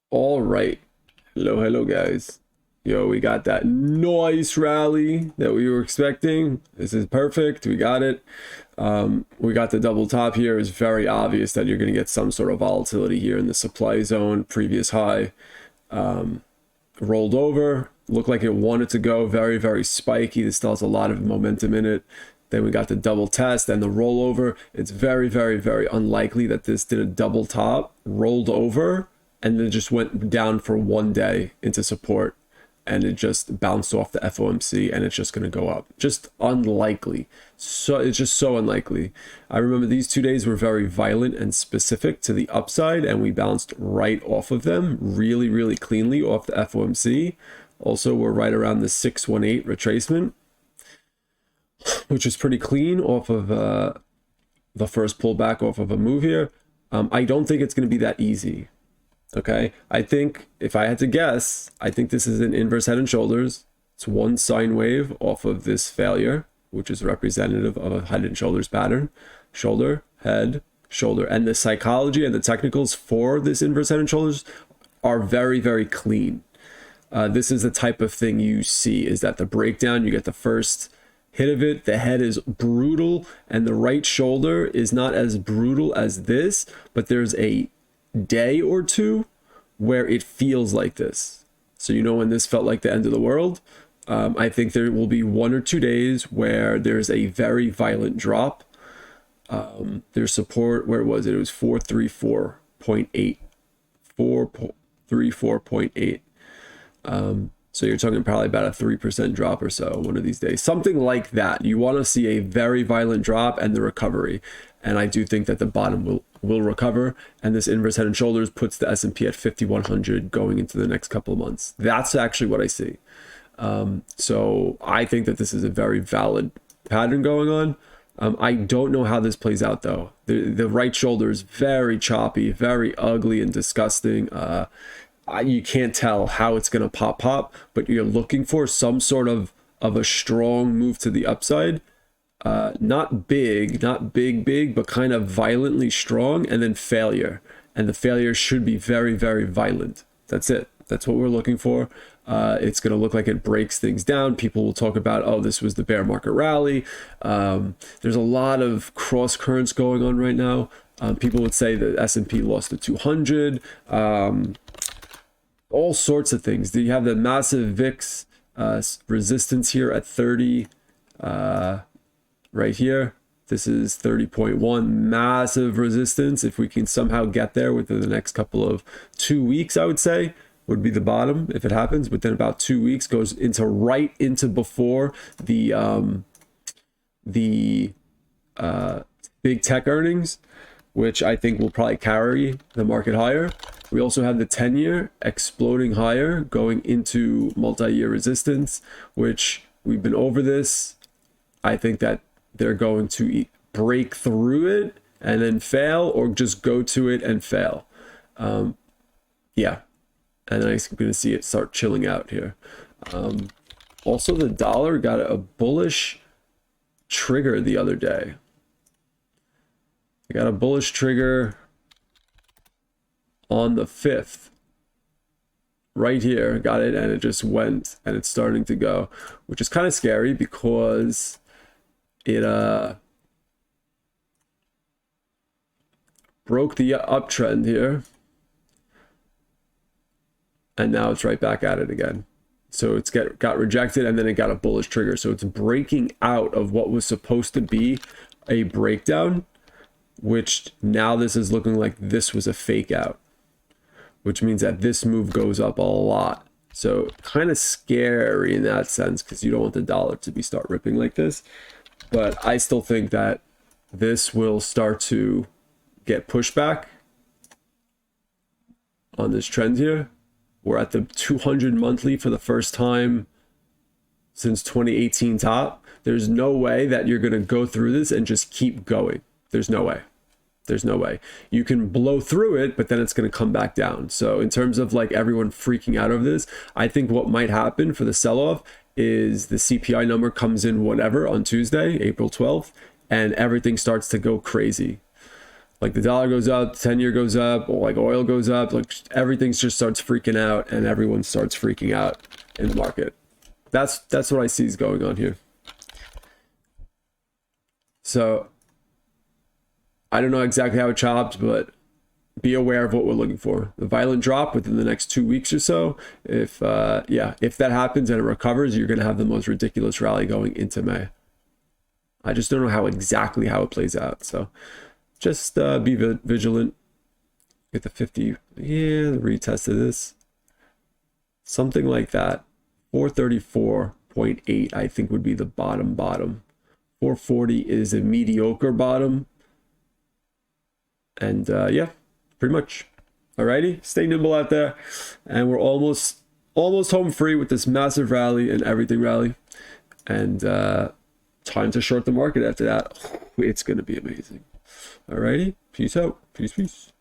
All right. Hello, guys. Yo, we got that nice rally that we were expecting. This is perfect. We got it. We got the double top here. It's very obvious that you're going to get some sort of volatility here in the supply zone. Previous high rolled over. Looked like it wanted to go. Very spiky. This still has a lot of momentum in it. Then we got the double test and the rollover. It's very unlikely that this did a double top, rolled over, and then just went down for one day into support, and it just bounced off the FOMC and it's just going to go up. Just unlikely. So it's just so unlikely. I remember these 2 days were very violent and specific to the upside, and we bounced right off of them really cleanly off the FOMC. Also, we're right around the 618 retracement, which is pretty clean off of the first pullback off of a move here. I don't think it's going to be that easy. Okay, I think if I had to guess, I think this is an inverse head and shoulders. It's one sine wave off of this failure, which is representative of a head and shoulders pattern. Shoulder, head, shoulder. And the psychology and the technicals for this inverse head and shoulders are very clean. This is the type of thing you see, is that the breakdown, you get the first hit of it, the head is brutal, and the right shoulder is not as brutal as this, but there's a day or two where it feels like this. So you know when this felt like the end of the world? I think there will be 1 or 2 days where there's a very violent drop. There's support, where was it? It was 434.8. 434.8. So you're talking probably about a 3% drop or so one of these days. Something like that. You want to see a very violent drop and the recovery. And I do think that the bottom will recover. And this inverse head and shoulders puts the S&P at 5,100 going into the next couple of months. That's actually what I see. So I think that this is a very valid pattern going on. I don't know how this plays out, though. The right shoulder is very choppy, very ugly and disgusting. You can't tell how it's going to pop, but you're looking for some sort of a strong move to the upside. Not big, but kind of violently strong, and then failure. And the failure should be very violent. That's it. That's what we're looking for. It's going to look like it breaks things down. People will talk about, oh, this was the bear market rally. There's a lot of cross currents going on right now. People would say that S&P lost to 200. All sorts of things. You have the massive VIX resistance here at 30 right here. This is 30.1, massive resistance. If we can somehow get there within the next couple of 2 weeks, I would say would be the bottom if it happens. Within about 2 weeks, goes into right into before the big tech earnings, which I think will probably carry the market higher. We also have the 10-year exploding higher, going into multi-year resistance, which we've been over this. I think that they're going to break through it and then fail, or just go to it and fail. Yeah. And I'm going to see it start chilling out here. Also, the dollar got a bullish trigger the other day. It got a bullish trigger on the 5th. Right here, got it, and it just went, and it's starting to go, which is kind of scary because it broke the uptrend here, and now it's right back at it again. So it's got rejected, and then it got a bullish trigger. So it's breaking out of what was supposed to be a breakdown, which now this is looking like this was a fake out, which means that this move goes up a lot. So kind of scary in that sense, because you don't want the dollar to start ripping like this. But I still think that this will start to get pushback on this trend here. We're at the 200 monthly for the first time since 2018 top. There's no way that you're going to go through this and just keep going. There's no way. There's no way. You can blow through it, but then it's going to come back down. So in terms of like everyone freaking out over this, I think what might happen for the sell-off is the CPI number comes in whatever on Tuesday, April 12th, and everything starts to go crazy. Like the dollar goes up, 10-year goes up, or like oil goes up, like everything just starts freaking out and everyone starts freaking out in the market. That's what I see is going on here. So I don't know exactly how it chops, but be aware of what we're looking for. The violent drop within the next 2 weeks or so. If if that happens and it recovers, you're going to have the most ridiculous rally going into May. I just don't know how it plays out. So just be vigilant. Get the 50. Yeah, the retest of this. Something like that. 434.8, I think, would be the bottom. 440 is a mediocre bottom. And yeah, pretty much. Alrighty, stay nimble out there. And we're almost home free with this massive rally and everything rally. And time to short the market after that. It's going to be amazing. Alrighty, peace out. Peace.